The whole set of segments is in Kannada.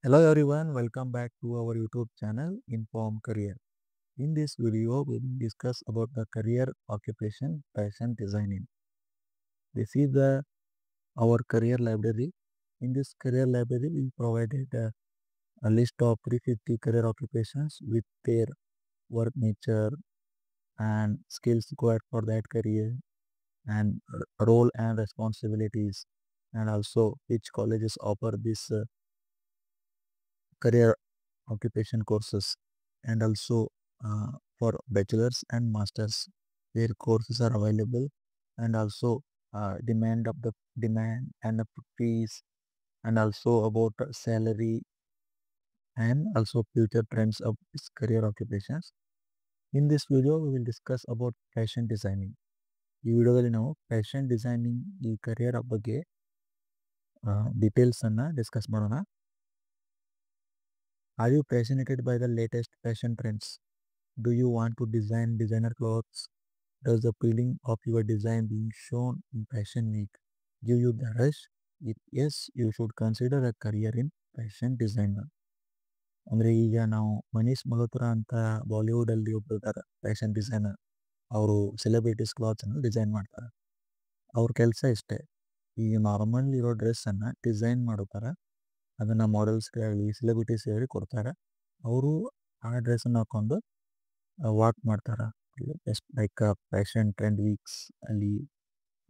Hello everyone, welcome back to our YouTube channel Inform Career. In this video, we will discuss about the career occupation fashion designing. This is our career library. In this career library, we provided a list of 350 career occupations with their work nature and skills required for that career and role and responsibilities, and also which colleges offer this career occupation courses, and also for bachelors and masters where courses are available, and also demand and the fees, and also about salary, and also future trends of this career occupations. In this video we will discuss about fashion designing. ಈ ವಿಡಿಯೋದಲ್ಲಿ ನಾವು ಫ್ಯಾಷನ್ ಡಿಸೈನಿಂಗ್ ಈ ಕರಿಯರ್ ಬಗ್ಗೆ ಡೀಟೇಲ್ಸ್ ಅನ್ನ ಡಿಸ್ಕಸ್ ಮಾಡೋಣ. Are you fascinated by the latest fashion trends? Do you want to design designer clothes? Does the feeling of your design being shown in Fashion Week give you the rush? If yes, you should consider a career in fashion designer. ಅಂದರೆ ಈಗ ನಾವು ಮನೀಶ್ ಮಲ್ಹೋತ್ರಾ ಅಂತ ಬಾಲಿವುಡಲ್ಲಿ ಒಬ್ಬರು ಇದ್ದಾರೆ ಫ್ಯಾಷನ್ ಡಿಸೈನರ್. ಅವರು ಸೆಲೆಬ್ರಿಟೀಸ್ ಕ್ಲಾತ್ಸನ್ನು ಡಿಸೈನ್ ಮಾಡ್ತಾರೆ. ಅವ್ರ ಕೆಲಸ ಇಷ್ಟೇ, ಈ ನಾರ್ಮಲ್ ಇರೋ ಡ್ರೆಸ್ಸನ್ನು ಡಿಸೈನ್ ಮಾಡ್ತಾರೆ, ಅದನ್ನು ಮಾಡೆಲ್ಸ್ಗೆ ಆಗಲಿ ಸೆಲೆಬ್ರಿಟೀಸ್ ಹೇಳಿ ಕೊಡ್ತಾರೆ. ಅವರು ಆ ಡ್ರೆಸ್ಸನ್ನು ಹಾಕೊಂಡು ವಾಕ್ ಮಾಡ್ತಾರೆ. Just like fashion trend weeks ಅಲ್ಲಿ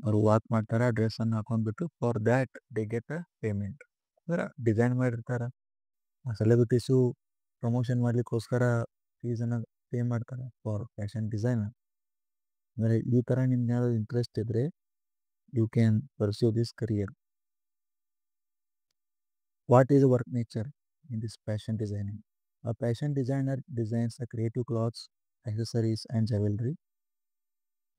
ಅವರು ವಾಕ್ ಮಾಡ್ತಾರೆ, ಡ್ರೆಸ್ಸನ್ನು ಹಾಕೊಂಡ್ಬಿಟ್ಟು for that they get a payment. ಅಂದ್ರೆ ಡಿಸೈನ್ ಮಾಡಿರ್ತಾರೆ, ಆ ಸೆಲೆಬ್ರಿಟೀಸು ಪ್ರಮೋಷನ್ ಮಾಡ್ಲಿಕ್ಕೋಸ್ಕರ ಫೀಸನ್ನು ಪೇ ಮಾಡ್ತಾರೆ ಫಾರ್ ಫ್ಯಾಷನ್ ಡಿಸೈನರ್. ಅಂದರೆ ಈ ಥರ ನಿಮ್ಗೆ ಯಾವ್ದು ಇಂಟ್ರೆಸ್ಟ್ ಇದ್ದರೆ you can pursue this career. What is work nature in this fashion designing? A fashion designer designs the creative clothes, accessories, and jewelry.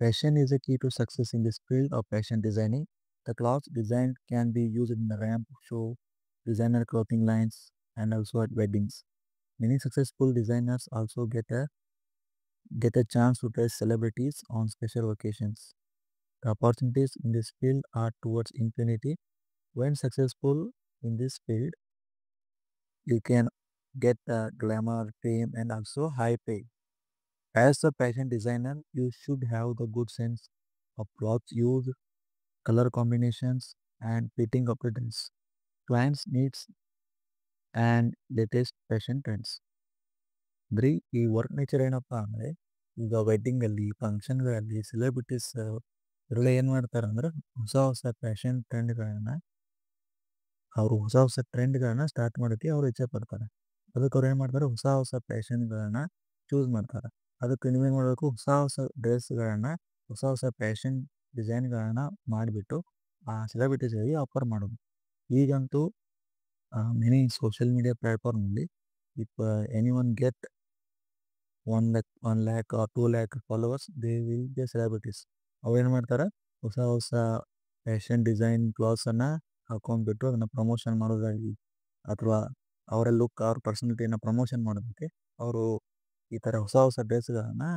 Passion is a key to success in this field of fashion designing. The clothes designed can be used in the ramp show, designer clothing lines, and also at weddings. Many successful designers also get a chance to dress celebrities on special occasions. The opportunities in this field are towards infinity. When successful in this field, you can get glamour, fame, and also high pay. As a fashion designer, you should have the good sense of clothes use, color combinations, and fitting of the dress, clients' needs, and latest fashion trends. ಬರೀ ಈ ವರ್ಕ್ ನೇಚರ್ ಏನಪ್ಪ ಅಂದರೆ, ಈಗ ವೆಡ್ಡಿಂಗಲ್ಲಿ ಫಂಕ್ಷನ್ಗಳಲ್ಲಿ ಸೆಲೆಬ್ರಿಟೀಸ್ ಇವರೆಲ್ಲ ಏನು ಮಾಡ್ತಾರೆ ಅಂದರೆ ಹೊಸ ಹೊಸ ಫ್ಯಾಷನ್ ಟ್ರೆಂಡ್ಗಳನ್ನು ಸ್ಟಾರ್ಟ್ ಮಾಡೋಕ್ಕೆ ಅವ್ರು ಇಚ್ಛೆ ಪಡ್ತಾರೆ. ಅದಕ್ಕೆ ಅವ್ರು ಏನು ಮಾಡ್ತಾರೆ, ಹೊಸ ಹೊಸ ಫ್ಯಾಷನ್ಗಳನ್ನು ಚೂಸ್ ಮಾಡ್ತಾರೆ. ಅದಕ್ಕೆ ನೀವೇನು ಮಾಡಬೇಕು, ಹೊಸ ಹೊಸ ಡ್ರೆಸ್ಗಳನ್ನು ಹೊಸ ಹೊಸ ಫ್ಯಾಷನ್ ಡಿಸೈನ್ಗಳನ್ನು ಮಾಡಿಬಿಟ್ಟು ಆ ಸೆಲೆಬ್ರಿಟೀಸ್ಗಳಿಗೆ ಆಫರ್ ಮಾಡೋದು. ಈಗಂತೂ ಮೆನಿ ಸೋಷಿಯಲ್ ಮೀಡಿಯಾ ಪ್ಲ್ಯಾಟ್ಫಾರ್ಮಲ್ಲಿ if any one get 1 lakh or 2 lakh followers, they will be celebrities. ಅವ್ರೇನು ಮಾಡ್ತಾರೆ, ಹೊಸ ಹೊಸ ಫ್ಯಾಷನ್ ಡಿಸೈನ್ ಕ್ಲಾತ್ಸನ್ನು ಹಾಕೊಂಡ್ಬಿಟ್ಟು ಅದನ್ನು ಪ್ರಮೋಷನ್ ಮಾಡೋದಾಗಲಿ, ಅಥವಾ ಅವರ ಲುಕ್ ಅವ್ರ ಪರ್ಸನಾಲಿಟಿಯನ್ನು ಪ್ರಮೋಷನ್ ಮಾಡೋದಕ್ಕೆ ಅವರು ಈ ಥರ ಹೊಸ ಹೊಸ ಡ್ರೆಸ್ಗಳನ್ನು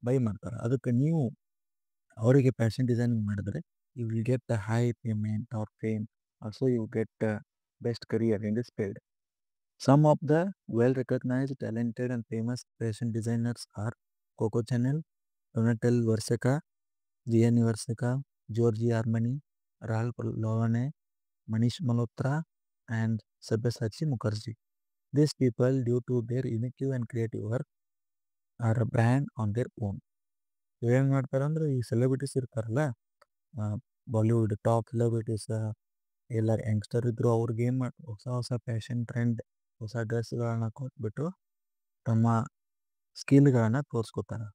ಬೈ ಮಾಡ್ತಾರೆ. ಅದಕ್ಕೆ ನೀವು ಅವರಿಗೆ ಫ್ಯಾಷನ್ ಡಿಸೈನಿಂಗ್ ಮಾಡಿದ್ರೆ you will get the high payment or fame. Also you get best career in this field. Some of the well-recognized, talented, and famous fashion designers are Coco Chanel, Donatella Versace, Gianni Versace, Giorgio Armani, Ralph Lauren, Manish Malhotra, and Sabyasachi Mukherjee. These people, due to their unique and creative work, are a brand on their own. ಇವೇನು ಮಾಡ್ತಾರೆ ಅಂದರೆ, ಈ ಸೆಲೆಬ್ರಿಟೀಸ್ ಇರ್ತಾರಲ್ಲ, ಬಾಲಿವುಡ್ ಟಾಪ್ ಸೆಲೆಬ್ರಿಟೀಸ್, ಎಲ್ಲ ಯಂಗ್ಸ್ಟರ್ ಇದ್ದರು, ಅವ್ರಿಗೆ ಏನು ಮಾಡ್ತಾರೆ, ಹೊಸ ಹೊಸ ಫ್ಯಾಷನ್ ಟ್ರೆಂಡ್ ಹೊಸ ಡ್ರೆಸ್ಗಳನ್ನ ಕೊಟ್ಬಿಟ್ಟು ತಮ್ಮ ಸ್ಕಿಲ್ಗಳನ್ನು ತೋರಿಸ್ಕೊತಾರೆ.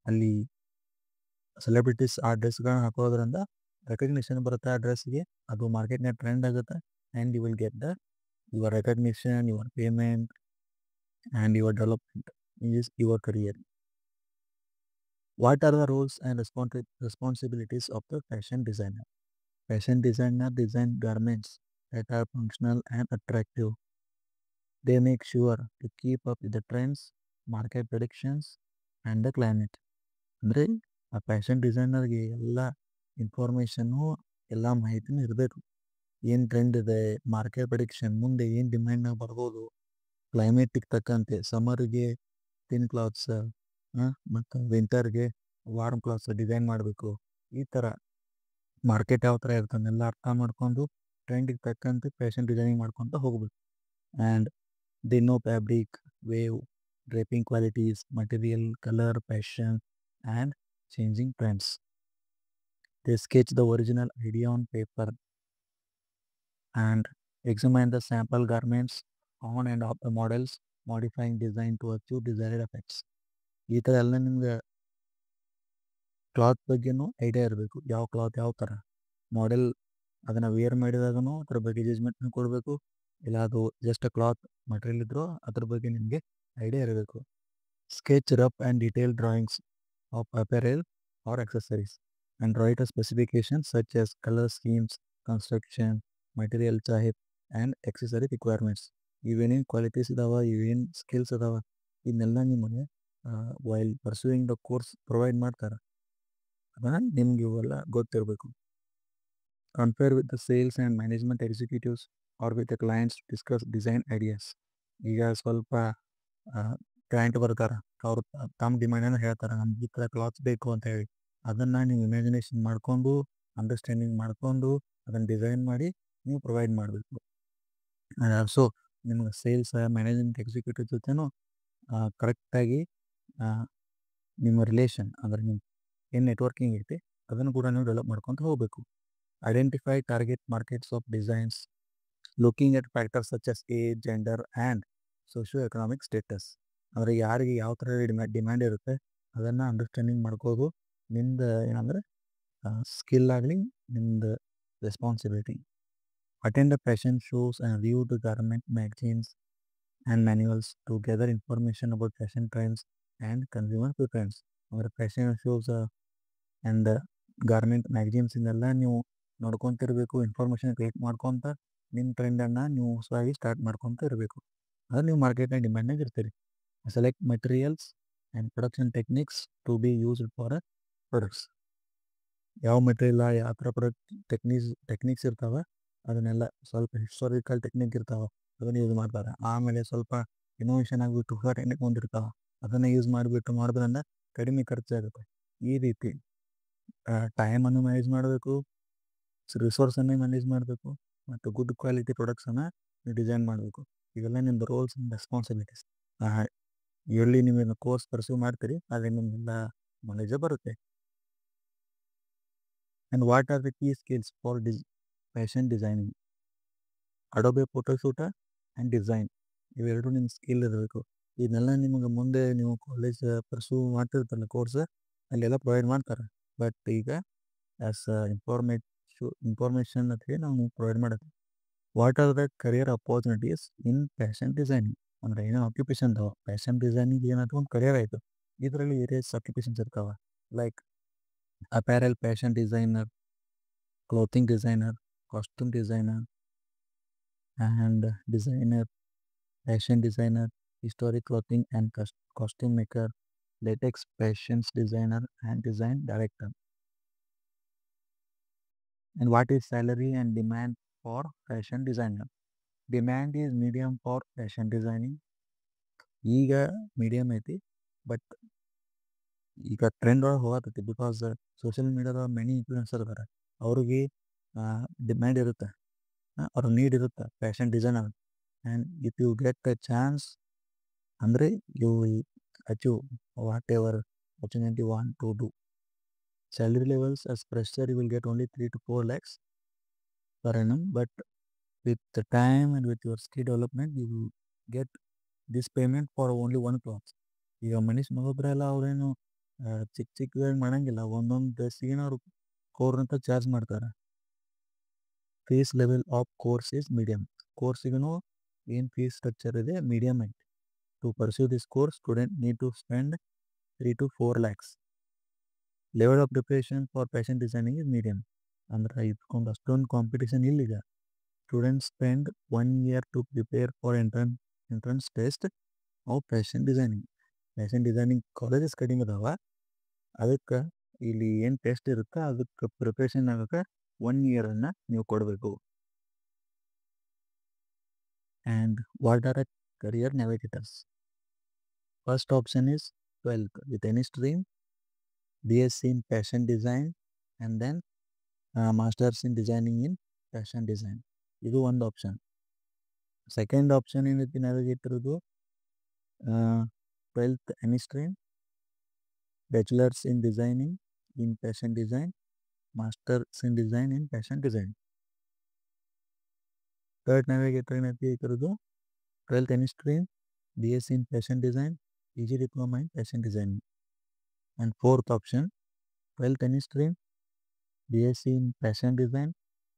ಅಲ್ಲಿ ಸೆಲೆಬ್ರಿಟೀಸ್ ಆ ಡ್ರೆಸ್ಗಳನ್ನ ಹಾಕೋದ್ರಿಂದ ರೆಕಗ್ನಿಷನ್ ಬರುತ್ತೆ ಆ ಡ್ರೆಸ್ಗೆ, ಅದು ಮಾರ್ಕೆಟ್ನಾಗ ಟ್ರೆಂಡ್ ಆಗುತ್ತೆ, and you will get your recognition, your payment, and your development is your career. What are the roles and responsibilities of the fashion designer? Fashion designer design garments that are functional and attractive. They make sure to keep up with the trends, market predictions, and the climate. ಅಂದರೆ ಆ ಫ್ಯಾಷನ್ ಡಿಸೈನರ್ಗೆ ಎಲ್ಲ ಇನ್ಫಾರ್ಮೇಷನ್ನು, ಎಲ್ಲ ಮಾಹಿತಿನೂ ಇರಬೇಕು. ಏನು ಟ್ರೆಂಡ್ ಇದೆ, ಮಾರ್ಕೆಟ್ ಪ್ರಿಡಿಕ್ಷನ್, ಮುಂದೆ ಏನು ಡಿಮ್ಯಾಂಡ್ನಾಗ ಬರ್ಬೋದು, ಕ್ಲೈಮೇಟಿಗೆ ತಕ್ಕಂತೆ ಸಮ್ಮರಿಗೆ ಥಿನ್ ಕ್ಲಾತ್ಸ್ ಮತ್ತು ವಿಂಟರ್ಗೆ ವಾರ್ಮ್ ಕ್ಲಾತ್ಸ್ ಡಿಸೈನ್ ಮಾಡಬೇಕು. ಈ ಥರ ಮಾರ್ಕೆಟ್ ಯಾವ ಥರ ಇರ್ತದನ್ನೆಲ್ಲ ಅರ್ಥ ಮಾಡ್ಕೊಂಡು ಟ್ರೆಂಡಿಗೆ ತಕ್ಕಂತೆ ಫ್ಯಾಷನ್ ಡಿಸೈನಿಂಗ್ ಮಾಡ್ಕೊತ ಹೋಗ್ಬೇಕು. And they know fabric, wave, draping qualities, material, colour, fashion and changing trends. They sketch the original idea on paper and examine the sample garments on and off the models, modifying design to achieve desired effects. ಈ ಥರ ಎಲ್ಲ ನಿಮ್ಗೆ ಕ್ಲಾತ್ ಬಗ್ಗೆನೂ ಐಡಿಯಾ ಇರಬೇಕು. ಯಾವ ಕ್ಲಾತ್ ಯಾವ ಥರ ಮಾಡೆಲ್ ಅದನ್ನು ವೇರ್ ಮಾಡಿದಾಗೂ ಅದ್ರ ಬಗ್ಗೆ ಜಜ್ಮೆಂಟ್ನ ಕೊಡಬೇಕು. ಇಲ್ಲ ಅದು ಜಸ್ಟ್ ಕ್ಲಾತ್ ಮಟೀರಿಯಲ್ ಇದ್ರೂ ಅದ್ರ ಬಗ್ಗೆ ನಿಮಗೆ ಐಡಿಯಾ ಇರಬೇಕು. Sketch rough and detail drawings of apparel or accessories and write a specifications such as color schemes, construction, material type and accessory requirements. ಇವೇನೇನು ಕ್ವಾಲಿಟೀಸ್ ಇದಾವೆ, ಇವೇನು ಸ್ಕಿಲ್ಸ್ ಅದಾವೆ, ಇದನ್ನೆಲ್ಲ ನಿಮಗೆ while pursuing the course provide ಮಾಡ್ತಾರೆ. ಅದನ್ನು ನಿಮ್ಗೆ ಇವೆಲ್ಲ ಗೊತ್ತಿರಬೇಕು. Compare with the sales and management executives or with the clients discuss design ideas. ಈಗ ಸ್ವಲ್ಪ ಕ್ಲೈಂಟ್ ಬರ್ತಾರೆ, ಅವ್ರು ತಮ್ಮ ಡಿಮ್ಯಾಂಡನ್ನು ಹೇಳ್ತಾರೆ, ನಮ್ಗೆ ಈ ಥರ ಕ್ಲಾತ್ಸ್ ಬೇಕು ಅಂತ ಹೇಳಿ. ಅದನ್ನು ನೀವು ಇಮ್ಯಾಜಿನೇಷನ್ ಮಾಡಿಕೊಂಡು, ಅಂಡರ್ಸ್ಟ್ಯಾಂಡಿಂಗ್ ಮಾಡಿಕೊಂಡು, ಅದನ್ನು ಡಿಸೈನ್ ಮಾಡಿ ನೀವು ಪ್ರೊವೈಡ್ ಮಾಡಬೇಕು. ಆ್ಯಂಡ್ ಆಲ್ಸೋ ನಿಮ್ಗೆ ಸೇಲ್ಸ್ ಮ್ಯಾನೇಜ್ಮೆಂಟ್ ಎಕ್ಸಿಕ್ಯೂಟಿವ್ ಜೊತೆನೂ ಕರೆಕ್ಟಾಗಿ ನಿಮ್ಮ ರಿಲೇಷನ್ ಅಂದರೆ ನಿಮ್ಮ ಏನು ನೆಟ್ವರ್ಕಿಂಗ್ ಐತಿ ಅದನ್ನು ಕೂಡ ನೀವು ಡೆವಲಪ್ ಮಾಡ್ಕೊತ ಹೋಗಬೇಕು. Identify target markets of designs looking at factors such as age, gender and socio economic status. ಅಂದರೆ ಯಾರಿಗೆ ಯಾವ ಥರ ಡಿಮ್ಯಾಂಡ್ ಇರುತ್ತೆ ಅದನ್ನು ಅಂಡರ್ಸ್ಟ್ಯಾಂಡಿಂಗ್ ಮಾಡ್ಕೋದು ನಿಮ್ದು ಏನಂದರೆ ಸ್ಕಿಲ್ ಆಗಲಿ, ನಿಮ್ದು responsibility. Attend the fashion shows and view the garment magazines and manuals to gather information about fashion trends and consumer preference. ಅಂದರೆ fashion shows and garment magazines ಇದೆಲ್ಲ ನೀವು ನೋಡ್ಕೊತಿರ್ಬೇಕು, ಇನ್ಫಾರ್ಮೇಷನ್ ಕಲೆಕ್ಟ್ ಮಾಡ್ಕೊತ ನಿಮ್ಮ ಟ್ರೆಂಡನ್ನು ನೀವು ಹೊಸದಾಗಿ ಸ್ಟಾರ್ಟ್ ಮಾಡ್ಕೊತ ಇರಬೇಕು. ಅದು ನೀವು ಮಾರ್ಕೆಟ್ನಾಗ ಡಿಮ್ಯಾಂಡ್ನಾಗ ಇರ್ತೀರಿ. Select materials and production techniques to be used for products. ಯಾವ ಮೆಟೀರಿಯಲ್ ಯಾವ ಥರ ಪ್ರಾಡಕ್ಟ್ ಟೆಕ್ನಿಕ್ಸ್ ಇರ್ತಾವೆ ಅದನ್ನೆಲ್ಲ, ಸ್ವಲ್ಪ ಹಿಸ್ಟಾರಿಕಲ್ ಟೆಕ್ನಿಕ್ ಇರ್ತಾವೆ ಅದನ್ನು ಯೂಸ್ ಮಾಡ್ತಾರೆ. ಆಮೇಲೆ ಸ್ವಲ್ಪ ಇನೋವೇಷನ್ ಆಗಿಬಿಟ್ಟು ಹೊಸ ಟೆಕ್ನಿಕ್ ಹೊಂದಿರ್ತಾವೆ ಅದನ್ನು ಯೂಸ್ ಮಾಡೋದ್ರಿಂದ ಕಡಿಮೆ ಖರ್ಚಾಗುತ್ತೆ. ಈ ರೀತಿ ಟೈಮನ್ನು ಮ್ಯಾನೇಜ್ ಮಾಡಬೇಕು, ರಿಸೋರ್ಸನ್ನು ಮ್ಯಾನೇಜ್ ಮಾಡಬೇಕು ಮತ್ತು ಗುಡ್ ಕ್ವಾಲಿಟಿ ಪ್ರಾಡಕ್ಟ್ಸನ್ನು ಡಿಸೈನ್ ಮಾಡಬೇಕು. ಇವೆಲ್ಲ ನಿಮ್ಮದು ರೋಲ್ಸ್ ಆ್ಯಂಡ್ ರೆಸ್ಪಾನ್ಸಿಬಿಲಿಟೀಸ್. ಎಲ್ಲಿ ನೀವು ಕೋರ್ಸ್ ಪರ್ಸ್ಯೂ ಮಾಡ್ತೀರಿ ಅಲ್ಲಿ ನಿಮಗೆಲ್ಲ ನಾಲೆಜ್ ಬರುತ್ತೆ. And what are the key skills for fashion designing? Adobe Photoshop and design ಇವೆರಡು ನಿಮ್ಮ ಸ್ಕಿಲ್ ಇರಬೇಕು. ಇದನ್ನೆಲ್ಲ ನಿಮಗೆ ಮುಂದೆ ನೀವು ಕಾಲೇಜ್ ಪರ್ಸ್ಯೂ ಮಾಡ್ತಿರ್ತಾರಲ್ಲ ಕೋರ್ಸ್ ಅಲ್ಲೆಲ್ಲ ಪ್ರೊವೈಡ್ ಮಾಡ್ತಾರೆ. ಬಟ್ ಈಗ ಆ್ಯಸ್ ಇನ್ಫಾರ್ಮೇಷನ್ ಅಂತೇಳಿ ನಾವು ಪ್ರೊವೈಡ್ ಮಾಡೋದು. What are the career opportunities in fashion designing? ಅಂದರೆ ಏನೋ ಆಕ್ಯುಪೇಷನ್ ಅದಾವ. ಫ್ಯಾಷನ್ ಡಿಸೈನಿಂಗ್ ಏನಾದರೂ ಒಂದು ಕರಿಯರ್ ಆಯಿತು, ಇದರಲ್ಲಿ ವೇರಿಯಸ್ ಆಕ್ಯುಪೇಷನ್ಸ್ ಇರ್ತಾವೆ. Like apparel fashion designer, clothing designer, costume designer and designer, fashion designer, historic clothing and costume maker, latex fashions designer and design director. And what is salary and demand for fashion designer? Demand is medium for fashion designing. ಈಗ ಮೀಡಿಯಮ್ ಐತಿ, ಬಟ್ ಈಗ ಟ್ರೆಂಡ್ ಒಳಗೆ ಹೋಗತ್ತೈತಿ. ಬಿಕಾಸ್ ಸೋಷಿಯಲ್ ಮೀಡಿಯಾದ ಮೆನಿ ಇನ್ಫ್ಲೂಯೆನ್ಸರ್ ಇದ್ದಾರೆ, ಅವ್ರಿಗೆ ಡಿಮ್ಯಾಂಡ್ ಇರುತ್ತೆ, ಅವ್ರ ನೀಡ್ ಇರುತ್ತೆ fashion designer. And if you get a chance ಅಂದರೆ you will achieve whatever opportunity want to do. Salary levels as fresher you will get only 3 to 4 lakhs per annum, but with the time and with your skill development you will get this payment for only one cloth. ಈಗ ಮನೀಶ್ ಮಗೋಬ್ರೆಲ್ಲ ಅವರೇನು ಚಿಕ್ಕದಾಗಿ ಮಾಡೋಂಗಿಲ್ಲ, ಒಂದೊಂದು ಡ್ರೆಸ್ಸಿಗೆ ಅವರು $4 ಅಂತ ಚಾರ್ಜ್ ಮಾಡ್ತಾರೆ. Fees level of course is medium. ಕೋರ್ಸಿಗೂ ಏನು ಫೀಸ್ ಸ್ಟ್ರಕ್ಚರ್ ಇದೆ ಮೀಡಿಯಮ್ ಐತಿ. To pursue this course, student need to spend 3 to 4 lakhs. Level of preparation for fashion designing is medium. ಅಂದರೆ ಇದಕ್ಕೊಂದು ಅಷ್ಟೊಂದು ಕಾಂಪಿಟೇಷನ್ ಇಲ್ಲಿಗ. Students spend 1 year to prepare for entrance test of fashion designing. Fashion designing colleges ಕಡಿಮೆ ಅದಾವ, ಅದಕ್ಕೆ ಇಲ್ಲಿ ಏನು ಟೆಸ್ಟ್ ಇರುತ್ತೆ ಅದಕ್ಕೆ ಪ್ರಿಪ್ರೇಷನ್ ಆಗೋಕ್ಕೆ 1 year ನೀವು ಕೊಡಬೇಕು. And what are the career navigators? First option is 12th with any stream, BSc in fashion design, and then masters in designing in fashion design. ಇದು ಒಂದು ಆಪ್ಷನ್. ಸೆಕೆಂಡ್ ಆಪ್ಷನ್ ಏನೈತಿ navigatorದು 12th any stream, bachelor's in designing in fashion design, master's in design in fashion design. Third navigator ಏನೈತಿ ಇದರದು 12th any stream, BSc in fashion design, PG diploma in fashion design. And fourth option 12th any stream, BSc in fashion design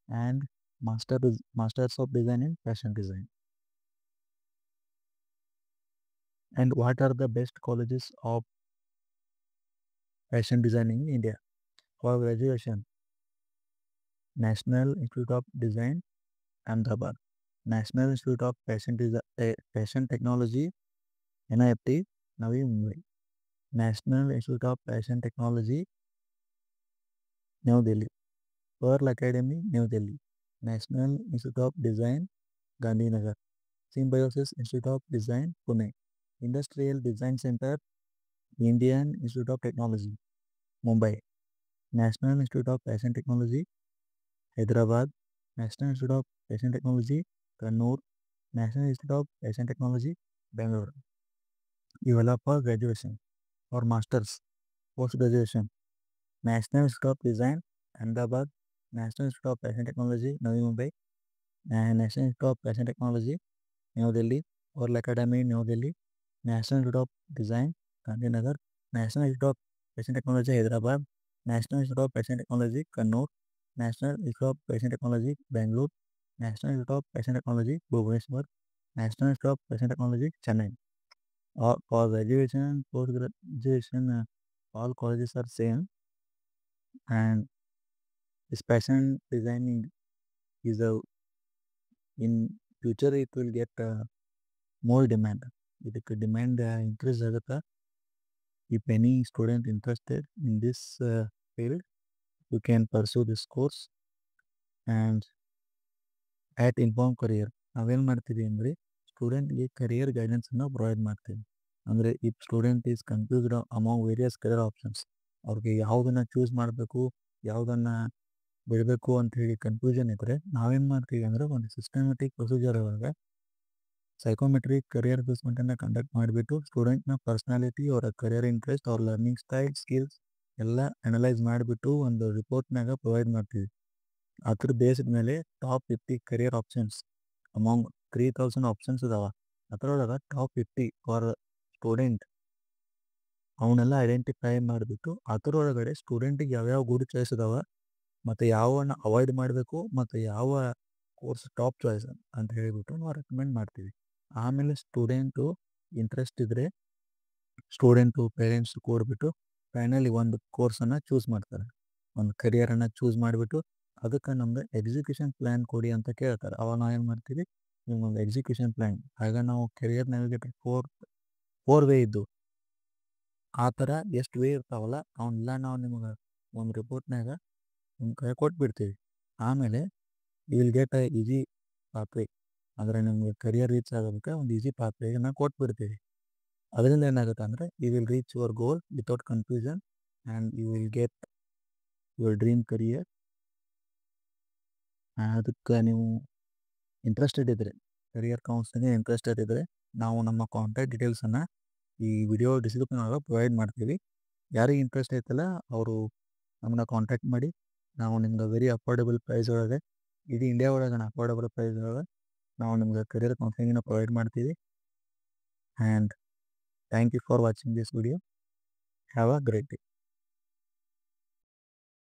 and masters of design in fashion design. And what are the best colleges of fashion designing in India? For graduation, National Institute of Design, Ahmedabad, National Institute of Fashion Technology, NIFT, Navi Mumbai, National Institute of Fashion Technology, New Delhi, Pearl Academy, New Delhi, National Institute of Design, Gandhinagar, Symbiosis Institute of Design, Pune, Industrial Design Center, Indian Institute of Technology, Mumbai, National Institute of Fashion Technology, Hyderabad, National Institute of Fashion Technology, Kannur, National Institute of Fashion Technology, Bangalore. ಇವೆಲ್ಲ for graduation. For masters, post graduation, National Institute of Design, Ahmedabad, National Institute of Fashion Technology, Navi Mumbai, National Institute of Fashion Technology, New Delhi, World Academy, New Delhi, National Institute of Design, Gandhinagar, National Institute of Fashion Technology, Hyderabad, National Institute of Fashion Technology, Kannur, National Institute of Fashion Technology, Bengaluru, National Institute of Fashion Technology, Bhubaneswar, National Institute of Fashion Technology, Chennai. For graduation and post graduation, all colleges are same, and this fashion designing is in future it will get more demand. ಇದಕ್ಕೆ ಡಿಮ್ಯಾಂಡ್ ಇನ್ಕ್ರೀಸ್ ಆಗುತ್ತೆ. If any student interested in this field, you can pursue this course. And at Inform Career ನಾವೇನು ಮಾಡ್ತೀವಿ ಅಂದರೆ ಸ್ಟೂಡೆಂಟ್ಗೆ ಕರಿಯರ್ ಗೈಡೆನ್ಸನ್ನು ಪ್ರೊವೈಡ್ ಮಾಡ್ತೀವಿ. ಅಂದರೆ if student is confused among various career options, ಅವ್ರಿಗೆ ಯಾವುದನ್ನು ಚೂಸ್ ಮಾಡಬೇಕು, ಯಾವುದನ್ನು ಬಿಡಬೇಕು ಅಂಥೇಳಿ ಕನ್ಫ್ಯೂಷನ್ ಇದ್ದರೆ ನಾವೇನು ಮಾಡ್ತೀವಿ ಅಂದರೆ ಒಂದು ಸಿಸ್ಟಮೆಟಿಕ್ ಪ್ರೊಸೀಜರ್ ಒಳಗೆ ಸೈಕೋಮೆಟ್ರಿಕ್ ಕರಿಯರ್ ಅಸೆಸ್ಮೆಂಟನ್ನು ಕಂಡಕ್ಟ್ ಮಾಡಿಬಿಟ್ಟು ಸ್ಟೂಡೆಂಟ್ನ ಪರ್ಸ್ನಾಲಿಟಿ, ಅವರ ಕರಿಯರ್ ಇಂಟ್ರೆಸ್ಟ್, ಅವ್ರ ಲರ್ನಿಂಗ್ ಸ್ಟೈಲ್, ಸ್ಕಿಲ್ಸ್ ಎಲ್ಲ ಅನಲೈಸ್ ಮಾಡಿಬಿಟ್ಟು ಒಂದು ರಿಪೋರ್ಟ್ನಾಗ ಪ್ರೊವೈಡ್ ಮಾಡ್ತೀವಿ. ಅದ್ರ ಬೇಸ್ಡ್ ಮೇಲೆ top 50 career options among 3000 options ಇದಾವೆ. ಅದರೊಳಗೆ ಟಾಪ್ 50 ಫಾರ್ ಸ್ಟೂಡೆಂಟ್ ಅವನ್ನೆಲ್ಲ ಐಡೆಂಟಿಫೈ ಮಾಡಿಬಿಟ್ಟು ಅದರೊಳಗಡೆ ಸ್ಟೂಡೆಂಟಿಗೆ ಯಾವ್ಯಾವ ಗುಡ್ ಚಾಯ್ಸ್ ಇದಾವೆ ಮತ್ತು ಯಾವನ್ನ ಅವಾಯ್ಡ್ ಮಾಡಬೇಕು ಮತ್ತು ಯಾವ ಕೋರ್ಸ್ ಟಾಪ್ ಚಾಯ್ಸ್ ಅಂತ ಹೇಳಿಬಿಟ್ಟು ನಾವು ರೆಕಮೆಂಡ್ ಮಾಡ್ತೀವಿ. ಆಮೇಲೆ ಸ್ಟೂಡೆಂಟು ಇಂಟ್ರೆಸ್ಟ್ ಇದ್ದರೆ ಸ್ಟೂಡೆಂಟು ಪೇರೆಂಟ್ಸ್ ಕೂಡಿಬಿಟ್ಟು ಫೈನಲಿ ಒಂದು ಕೋರ್ಸನ್ನು ಚೂಸ್ ಮಾಡ್ತಾರೆ, ಒಂದು ಕರಿಯರನ್ನು ಚೂಸ್ ಮಾಡಿಬಿಟ್ಟು ಅದಕ್ಕೆ ನಮ್ದು ಎಕ್ಸಿಕ್ಯೂಷನ್ ಪ್ಲ್ಯಾನ್ ಕೊಡಿ ಅಂತ ಕೇಳ್ತಾರೆ. ಅವಾಗ ನಾವು ಏನು ಮಾಡ್ತೀವಿ, ನಿಮ್ಮೊಂದು ಎಕ್ಸಿಕ್ಯೂಷನ್ ಪ್ಲ್ಯಾನ್ ಆಗ ನಾವು ಕೆರಿಯರ್ ನ್ಯಾವಿಗೇಟರ್ ಫೋರ್ ವೇ ಇದ್ದು ಆ ಥರ ಎಷ್ಟು ವೇ ಇರ್ತಾವಲ್ಲ ಅವನ್ನೆಲ್ಲ ನಾವು ನಿಮಗೆ ಒಂದು ರಿಪೋರ್ಟ್ನಾಗ ನಿಮ್ಮ ಕೈ ಕೊಟ್ಬಿಡ್ತೀವಿ. ಆಮೇಲೆ you will get a easy pathway, ಅಂದರೆ ನಿಮಗೆ ಕರಿಯರ್ ರೀಚ್ ಆಗೋದಕ್ಕೆ ಒಂದು ಈಸಿ ಪಾತ್ವೇನ ಕೊಟ್ಬಿಡ್ತೀವಿ. ಅದರಿಂದ ಏನಾಗುತ್ತೆ ಅಂದರೆ you will reach your goal without confusion and you will get your dream career. ಅದಕ್ಕೆ ನೀವು ಇಂಟ್ರೆಸ್ಟೆಡ್ ಇದ್ದರೆ, ಕರಿಯರ್ ಕೌನ್ಸಿಲಿಂಗ್ ಇಂಟ್ರೆಸ್ಟೆಡ್ ಇದ್ದರೆ ನಾವು ನಮ್ಮ ಕಾಂಟ್ಯಾಕ್ಟ್ ಡೀಟೇಲ್ಸನ್ನು ಈ ವಿಡಿಯೋ ಡಿಸ್ಕ್ರಿಪ್ಷನ್ ಒಳಗೆ ಪ್ರೊವೈಡ್ ಮಾಡ್ತೀವಿ. ಯಾರಿಗೆ ಇಂಟ್ರೆಸ್ಟ್ ಐತಲ್ಲ ಅವರು ನಮ್ಮನ್ನ ಕಾಂಟ್ಯಾಕ್ಟ್ ಮಾಡಿ, ನಾವು ನಿಮ್ಗೆ ವೆರಿ ಅಫೋರ್ಡೆಬಲ್ ಪ್ರೈಸ್ ಒಳಗೆ, ಇಡೀ ಇಂಡಿಯಾ ಒಳಗೆ ಅಫೋರ್ಡೆಬಲ್ ಪ್ರೈಸ್ ಒಳಗೆ ನಾವು ನಿಮ್ಗೆ ಕರಿಯರ್ ಕೌನ್ಸಿಲಿಂಗನ್ನು ಪ್ರೊವೈಡ್ ಮಾಡ್ತೀವಿ. And thank you for watching this video. Have a great day.